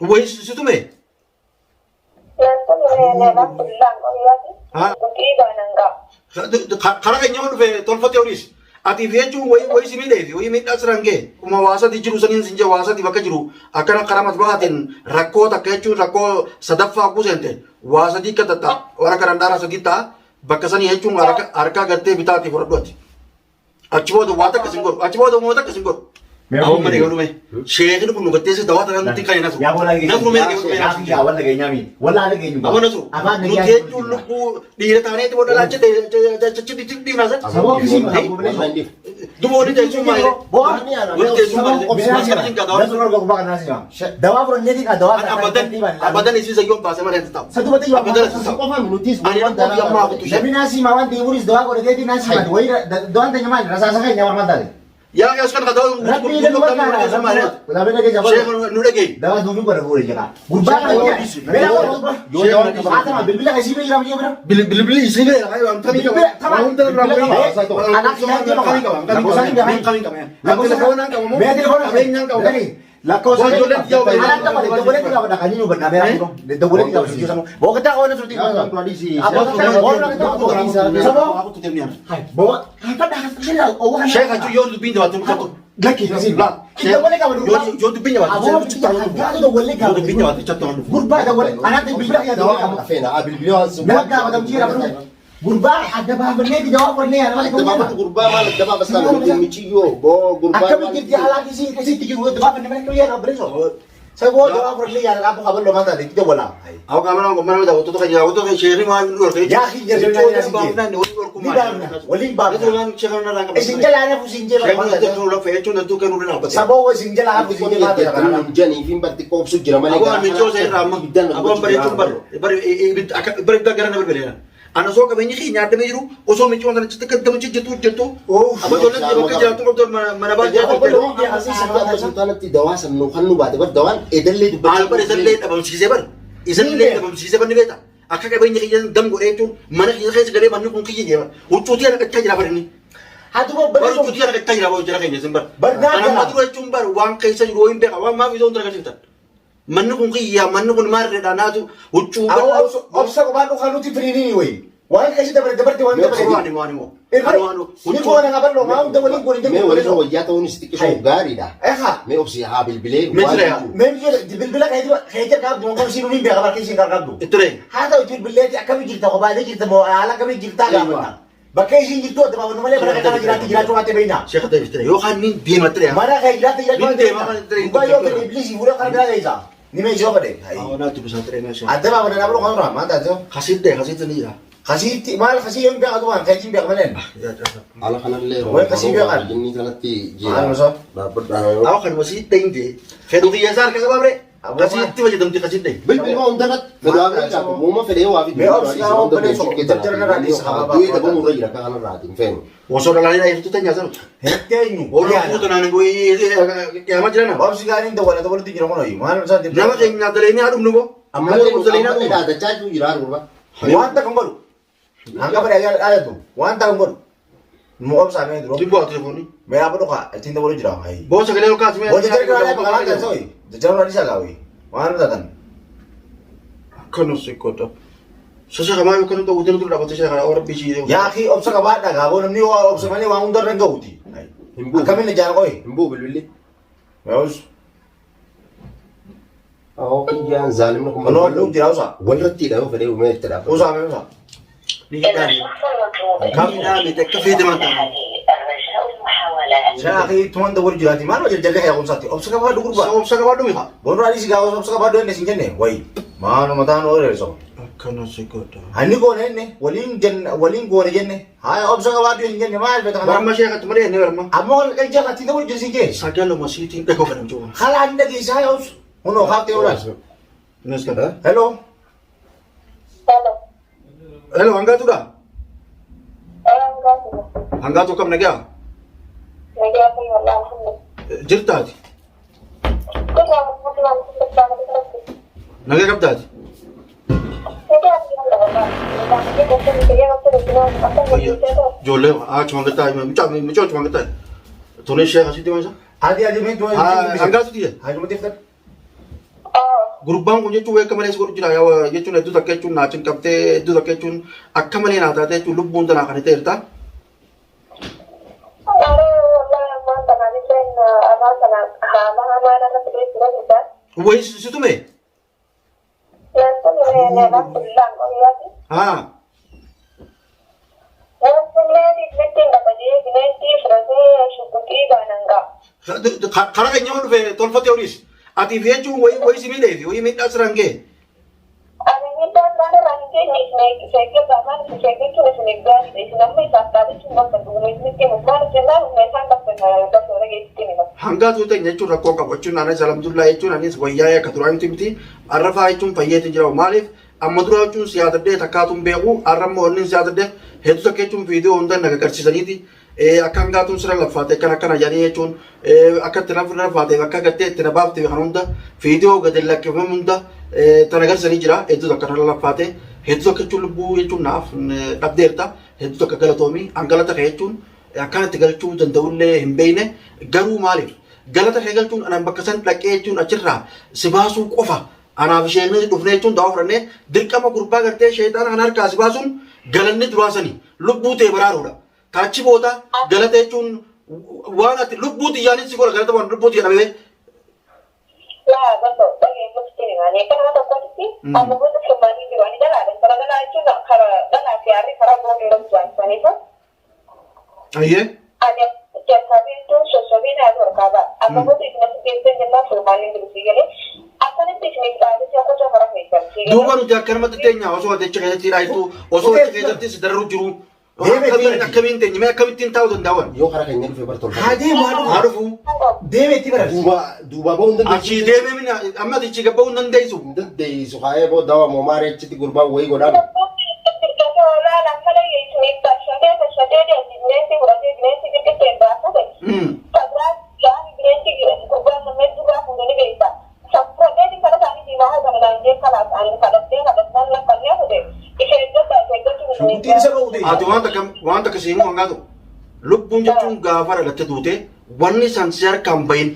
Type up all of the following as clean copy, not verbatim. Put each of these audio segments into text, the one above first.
Wai situ me? Karena kayaknya kan ve tolfat teoris. Ati veju wai simi devi, wai mit asrange. Kuma wasa di jiru sanin sinja wasa di baka jiru. Akana karamat bahatin rako takechu rako sadafa aku sente. Wasa di katata orang karandara sagita bakasani hechu arka garte bitati foradot. Achibo do wata kasingor. Achibo do mota kasingor. Aku mana kau rumah? Syekh itu pun nukar tesi dawat kan nanti kaya nasu. Ya boleh lagi. Nasu rumah kita. Ya boleh lagi nyami. Boleh lagi nyami. Apa nasu? Nutie julu ku di tanah itu boleh lanjut di nasa. Semua kisi. Dua orang itu cuma. Boleh ni ada. Boleh cuma. Masih tinggal dawat. Dah suruh kau bakan nasi nyam. Dawat pun jadi kan dawat. Abadan isi segitu bahasa mana itu tahu. Satu batu yang Abadan apa? Kau faham lutis. Ayah aku yang mau aku tu. Tapi nasi mawan tiuris dawat kalau jadi nasi madu. Woi dawat tanya mana? Rasa sakit nyamar mata. Ya sekarang kata orang. Rapi dan buat mana? Sama ada. Tapi lagi jawab. Syekh nu lagi. Dawat dulu baru boleh jaga. Burbah aja. Bela orang. Ada bila kasi bila macam mana? Beli isi ni lah. Kami kau. Anak saya dia kami kau. Kami kau. Lagu sekarang kau mau. Biar dia orang. Kami yang kau. Lakos Boleh jauh. anak tak boleh tidak ada kanino benar benar itu boleh tidak setuju sama bawa kita kau nak seperti apa tradisi apa orang itu apa sama Aku tu tiapnya. bawa apa dah kita orang Syekh acu yo tu pinjam tu satu. lagi sih kita boleh kau dulu Yo tu pinjam tu. awak kita itu boleh kau Yo tu pinjam tu satu. Gurba ada boleh anak itu bila ya doa kamu Fena, bilbilion nak kau macam kira apa gurba ada bahan benar di jawab benar ada Daba macam gurba mal daba basta michiyo bo gurba akan mikir dia lagi sih kasi tiga gurba bahan benar kau ya nak bereso saya bawa doa benar ya apa kabar lo mana kita bola Aku kamera kemana dah? Waktu tu kerja, waktu tu Syekh ni mah dulu kerja. ya khi jadi Ni Wali baru. Itu kan Syekh nak langkah. Sinjal ada sinjal. Syekh ni tu orang faham tu nanti kan udah nampak. Sabo sinjal ada sinjal ada. jani fin batti ko su jira male Aku ambil jauh saya ramah. Aku ambil itu baru. Baru gara nak berbeda. Anak so kami ni nyata meru, oso mecu antara cetek ketemu jatuh. Oh, Apa jalan dia pakai jalan tu betul mana baca. dia asli sabda sultan ti dawasan no khannu bade bar dawan edalle du Albar izallet abam sisebar. Izallet abam sisebar ni beta. Akka ka banyi kiyan dam go etu mana kiyan kai segale manu kun kiyan dia. Ucu dia nak kacau jira ni. hatu mo Baru ucu dia nak kacau jira jira kai sembar. Bernaga. Anak madu cumbar wang kai sa roin be awam ma bidon terka cerita. Manu kun kiyan manu kun mar de dana tu ucu. Awo obsa ko banu kanu ti prini we. Wai kasi dapat dapat wan dapat. Anu. Ni ko na ngabar lo mau da wali ko ni me ko wala so. so ya to ni stick so gari da Ha. me opsi ha bilbile Mem je bilbila kay kay ka mo ko sino ni be ka kasi ka kabdo. Itre. Hata uti bilbila ti akami jirta ko ba de jirta mo ala kami jirta ga. Bakay si jirto da ba no male bara ka jirta ate beina. Syekh tadi itre. Yo kan min dia matre. Mana kay jirta Hindi, mama, hindi. Ba yo ke iblis wala ka dala isa. Ni me jo ka de. Ako na tu pesantren na siya. Ada ba wala na bro ko ra mata jo. Kasit ni ya. Kasi mal kasi yung be ka tuan kay jimbe ka malen. ala kana le Wala kasi biyakan. ni kana ti Ano so? dapat Ako kan masih tinggi. Fedo kiya sar ka ba bre? Kasit ti wajah damti kasit deh. bilbil ma undarat pero aga ka mo ma fede wa Me ops ka ako pala so kita na radis ka ba. duit da mo ra ka kana ratin fen Woso na lang na ito tanya sar. Hekte nyu. Olo puto na ngo kaya ma jana. Ops ka rin da wala da wala tigiro ko noy. Man sa Nama kay na dali ni adum nubo. amma le ko da da cha ju jirar ba Wanta kang baru. Angka pa ada tu. Wanta kang baru. Mo ops sa amin duro. Tibo telefon ni. Me apa do ka? Tinda wala jira ay. Bo sa kale ka sa. Bo jira ka ala pa ka soy. Jara radis ka wi. Man da tan. Kano se kota. Sa kamayo kano to udin to dapat siya ka ora bisi. Ya akhi ops ka ba da ga bo ni wa ops mani wa undar nang gauti. Ay. Kami na jara ko eh. imbu bilbile Me ops. ako kiyan zalim na ko Ano lu jira usa. wala ti da fede o me tira Usa me usa. Ni ka ni. Kami na mi tek kafe de mata. Sa akhi tuman da wala jira ti man wajal jaga ya usa ti. Ops ka ba du Sa kurba. sa ka ba dumi ka? Bon radis ka ops ka ba do ne sinjene. Wai. Mano matan ore so. Kano se kota. Hani ko ne walin ko ne jenne hay obsa ka wadu jenne mal beta Ba kana ma siya ka tumari ne barma. amol kay jaka tinda wul jesi ke Sagalo masih ting ko ka njo. khala anda ki sai obs uno khate ora Nes ka. hello Hello, angga tu dah. Angga tu kam nagya. Jirta. Nagya kap dad. Jole, ah cuma kita, macam cuma kita. Tulis saya kasih dia masa. Adi main tu. Anggaatu tiye. Hadi mati fat. Gurbaan kun jechuun akka malee godhu jira jechuun hedduu takka jechuun naachin qabtee hedduu takka jechuun akka malee naa taatee jechuun lubbuun tanaa kan ta'e jirta. Wayi si tume? Haa. Karaa keenya ol dhufe tolfatee olis. Ati fi jechuun wayi si miidhee fi wayi miidhaa siraan ga'e. Hangaatu ta'e jechuun rakkoo qabu jechuun anis alhamdulillah jechuun anis wayyaa akka turaa miti arrafaa jechuun fayyeetiin jira maaliif amma dura jechuun siyaasatee takkaatuun beeku arramma wanni siyaasatee hedduu takka jechuun viidiyoo hunda naga agarsiisaniiti akka hangaatuun sira laffaate kan akkana jedhanii jechuun akka itti laffaate akka gattee itti nabaafte kan hunda viidiyoo gadi lakkifame hunda tan agarsiisanii jira hedduu takka irra laffaate hedduu takka jechuun lubbuu jechuun naaf dhabdeerta hedduu takka galatoomii hangalata kee jechuun akkanatti galchuu danda'ullee hin beekne garuu maaliif galata kee galchuun anaan bakka san dhaqee jechuun achirraa si baasuu qofa anaaf isheen dhufne jechuun da'oo fudhannee dirqama gurbaa gartee sheexaana kan harkaa si baasuun galanni duraasanii lubbuu ta'e baraaruudha. Kaachi booda galata jechuun waan ati lubbuu xiyyaanis si godha galata waan lubbuu xiyyaa dhabee. Ayyee. Duuba nuti akkanumatti teenya osoo adeecha keessatti hidhaayitu osoo achi keessatti si dararuu jiru. Akkamiin teenya mee akkamittiin taa'uu danda'awan? Yoo karaa keenya dhufee bara tolfate. Hadi Haa dhufu. Deeme itti bara. Duuba bahuu hin dandeessu. Achi deemee mina amma achi gabbahuu hin dandeessu. Hin dandeessu kaayee booda dawaa moo maaree achitti gurbaa wayii godhaan. Waan takka siimuu hangaatu lubbuun jechuun gaafa dhalatte duute wanni san si harkaan bahin.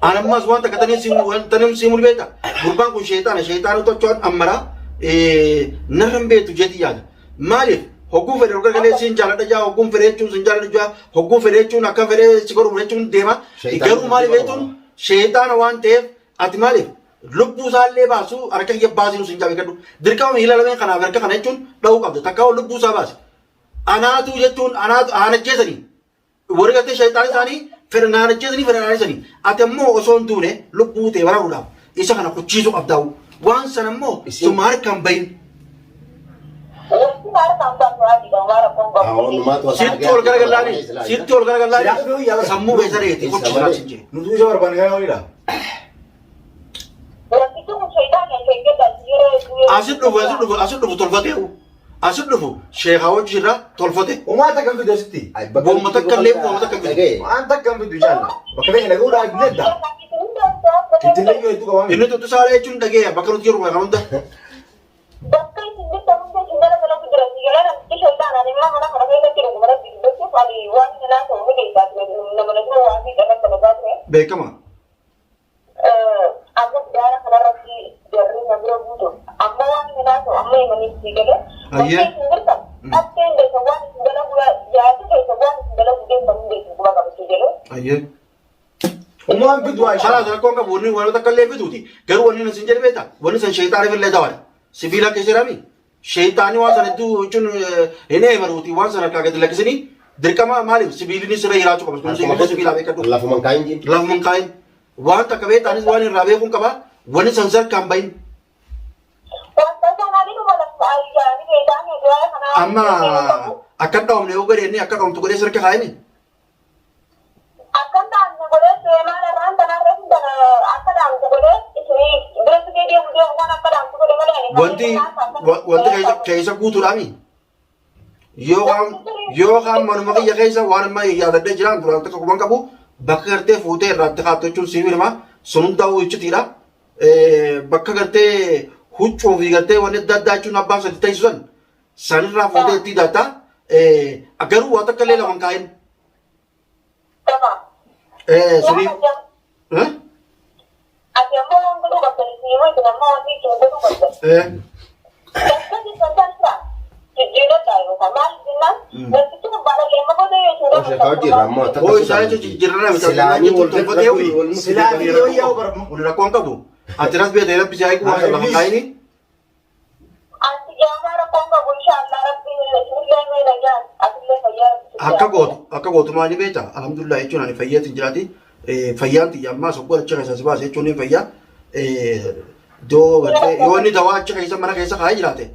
Anammas waan takka tanii siimuu beekta gurbaan kun sheexaana tochoon ammara narran beektu jeeti yaada maaliif hogguu fedhe roga galee siin jaaladha jaa hogguun fedhe jechuun siin jaaladha jaa hogguun fedhe jechuun akka fedhe si godhu jechuun deema garuu maaliif jechuun sheexaana waan ta'eef ati maaliif lubbuu isaallee baasu harka kiyya baasinu siin jaabe gadhu dirqama miila lameen kanaaf harka kana jechuun dha'uu qabda takkaa lubbuu isaa baase anaatu jechuun anaatu aanajjeesanii warri gartee sheexaana isaanii fedha naanajjeesanii fedha naanajjeesanii ati ammoo osoo hin duune lubbuu ta'e baraaruudhaaf isa kana kuchiisuu qabdaa'u waan sana ammoo summa harkaan bahin. Sitti ol garagalaani sammuu keessa reeti gochisaa sin jee. Nuti isa barbaanne kana waliidha. Asit dhufu tolfatee asit dhufu sheekaa wajji irraa tolfate. Uumaa takka hin fidu asitti. Boomma takka illee boomma takka hin fidu. Waan takka hin fidu jaalla. Bakka keenya dhagahuudhaa hin dedda. Ittiin dhayyoo hedduu qabaa. Inni tuttu saala jechuun dhageeya bakka nuti jiru kana hunda. Beekama. Ayyee. Ayyee. Uumaan fidu waa Shalaa rakkoon qabu wanni waan takka illee fituuti garuu wanni nasin jedhe beekta wanni san sheexaaniif illee dawaadha sibiila keessa jirami sheexaanii waan sana hedduu jechuun hin eebaruuti waan sana harkaa gadi lakkisanii dirqama maaliif sibiilini sirra jiraachuu qaba kun sibiilaa beekadhu Lafumaan kaayin jiin. lafumaan kaayin waan takka beektaanis waan irraa beekuun qaba wanni san sarkaan bahin amma akka dhaumne yoo gadeenni akka dhaumtu godhee sirka kaayini. Wanti keessa guutuudhaami. Yookaan manuma kiyya keessa waan amma yaadadhee jiraan duraan takka kuban qabu bakka gartee fuutee irraatti kaattu jechuun siif hirma sun hundaa'uu ibsitiidha. Bakka gartee huccuu fi gartee wanni adda addaa jechuun abbaan sadi taasisan sanirraa fuutee itti hidhata. Garuu waa takka illee lamaan kaa'in. Suniif. Ati ammoo waan godhuu qabdan isin yoo isin ammoo wanti isin godhuu qabdan. Bakka isin tansa jijjiirradhaa yookaan maal jennaan wantichi kubbaala keemma godhee jechuudha. Kau dirama tak Oh, saya jijjiirraa miti. Silaanii wal Tolfatee ho'i. Silaanii yoo yaa'u bara. Kun rakkoon qabu. Ati ras biyya ta'e bishaan eeguu waan lafa kaa'ini. Anti jaamaa rakkoon qabu inshaallah rabbi isinillee mee nagaan atillee fayyaa. Akka gootumaa ni beekta. Alhamdulillah jechuun ani fayyaatti jiraati. Fayyaan xiyya ammaa sokkoo achi keessa si baase jechuun ni fayyaa. Doo gartee yoo inni dawaa achi keessa mana keessa kaa'ee jiraate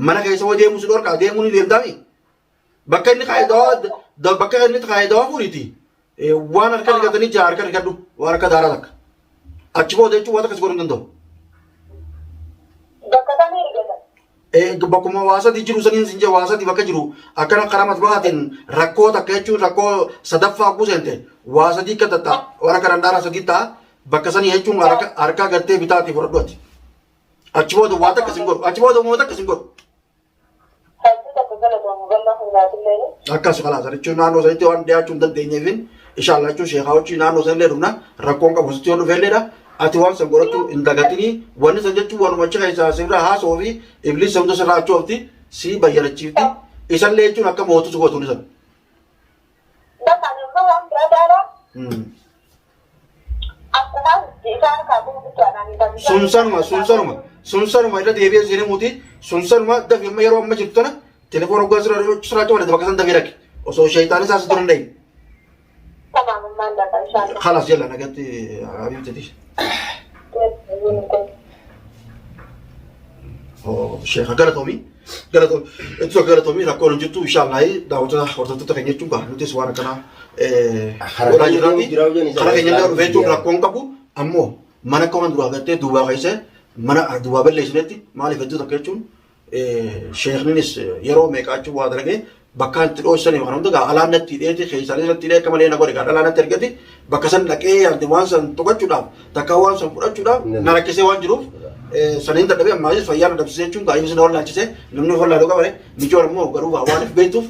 mana keessa hoo deemu si dhorkaa deemuu ni deemtaami. Bakka inni kaa'ee dawaa fuudhiiti. Waan harka dhiqatanii jaa harka dhiqadhu waan harka daaraa takka. Achi booda jechuun waan akkas godhuu hin danda'u. Bakka kamii argatan? Bakkuma hawaasatti jiru saniin sinjee hawaasatti bakka jiru akkana karaa matbaatiin rakkoo takka jechuun rakkoo sadaffaa kuuseente hawaasatti akka tatta waan akka danda'aa sadii ta'a bakka sanii jechuun harkaa gartee bitaatti fudhadhu ati. Achi booda waan takka sin godhu achi booda waan takka sin godhu. Akkas kalaasa jechuun naannoo sanitti waan dhiyaachuu hin dandeenyeefin inshaallah jechuun sheekaa hojii naannoo sanillee dhufna rakkoon qabu sitti yoo dhufeelleedha. Ati waan san godhachuu hin dagatini wanni san jechuun waanuma achi keessaa sirraa haasoo fi ibliisa hunda sirraa achoofti si bayyanachiifti isallee jechuun akka mootu si gootu ni san. Bakka immoo waan biraa daaraa akkuma isaan kaabuu bitaadhaan sunsanuma irra deebi'ee seenee muuti sunsanuma dafii amma yeroo amma jirtu tana telefoon hoggaa sirraa cawwadhe bakka san dafii rakke osoo sheeytaan isaa si turan dhayin. Tamamummaan lafa inshaallah. Khalas yalla nagatti habibtiti. Sheekh galatoomii rakkoon hin jirtu inshaallah daawwattoota hordoftoota keenya jechuun gaha nutis waan akkanaa godhaa jirraati. Karaa keenya illee dhufee jechuun rakkoon qabu ammoo mana akka waan duraa gartee duubaa keessa mana duubaa balleessinetti maaliif hedduu takka jechuun sheekninis yeroo meeqaa jechuun waa dalagee bakka itti dhoosanii waan hunda gaa alaan natti hidheeti keessaanis natti hidhee akka malee na godhe gaa alaan natti ergati bakka san dhaqee yaante waan san tuqachuudhaaf takka waan san fudhachuudhaaf na rakkisee waan jiruuf saniin dadhabee ammaasis fayyaa na dabsisee jechuun gaa inni na wallaalchisee namni wallaaluu qabare mijoon immoo garuu waaniif beektuuf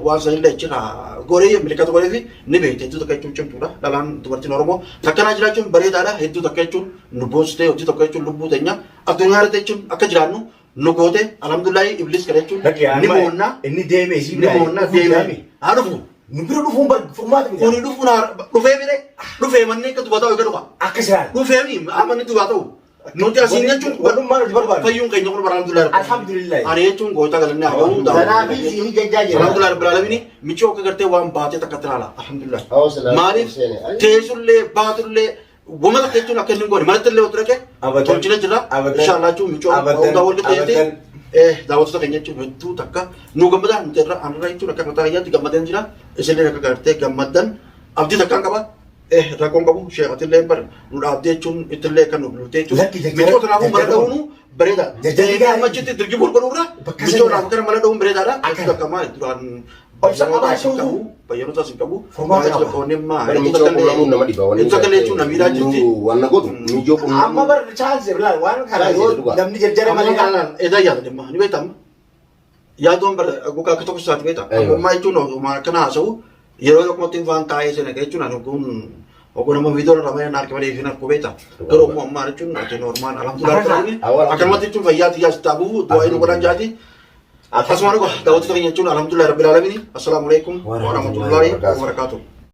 waan sanillee achirraa goree milikata godhee fi ni beekte hedduu takka jechuun cimtuudha dhalaan dubartiin Oromoo takkanaa jiraachuun bareedaadha hedduu takka jechuun nu boonsitee hojii tokko jechuun lubbuu teenya addunyaa irratti jechuun akka jiraannu nu goote alhamdulillahi iblis kana jechuun ni moonna Inni deemee si ni moonna deemee haa dhufu nu bira dhufuun bar furmaata miti. kuni dhufuun dhufee bire dhufee manni akka dubataa eega dhufa Akka isaan. dhufee mi manni dubataa nuti asiin jechuun Walummaan hojii barbaadu. fayyuun keenya kun alhamdulillahi Alhamdulillah. ani jechuun goota galannaa haa'uu Sanaa fi siinii jajjaa jira. alhamdulillahi rabbil alamin michoo akka gartee waan baatee takka tiraala alhamdulillah Awwa salaam. maaliif teessullee baatullee wama takka jechuun akka inni goone manattillee otu dhaqe Abadan. tolchina jira Abadan. inshaallah jechuun michoo Abadan. hunda wal qixxeessite Abadan. daawwattoota keenya jechuun hedduu takka nu gammadaa nuti irra anarra jechuun akka mataa kiyyaatti gammadeen jira isinlee akka gartee gammaddan abdii takkaan qaba rakkoon qabu sheekatillee bar nu dhaabdee jechuun ittillee kan nu bultee jechuun Lakki jajjara- michoo kanaafuu mana jajjara- dha'uun bareeda jajjara gaarii. ammachitti dirgi bulgulurra Bakka michoo sana- naaf gara mana dha'uun bareedaadha Akka- hedduu takka maa duraan Obsa qabaa shawuu. bayyanoota sin qabu Furmaata qaba. qabu maa Bara michoo quunnamuun nama dhiba. hedduu takka jechuun namiidhaa jirti Wanna godhu mijoo Amma quunnamuun. bar chance bilaal waan kana Chance yoo dhugaa. namni jajjara malee kana. edaa yaada dhimma ni beekama yaadoon bara gogaa akka tokko isaati beekta Aywa. ammaa jechuun akkana haasa'u yeroo tokkotti waan taa'ee sena jechuun ani kun Ogo nama video na ramai nak kembali final kubeta. Kalau mau marah cun atau normal alhamdulillah ini. Akan mati cun fayat ya tabu doa ini kurang jadi. Asmanu kah. Daud itu cun alhamdulillah rabbil alamin. Assalamualaikum warahmatullahi wabarakatuh.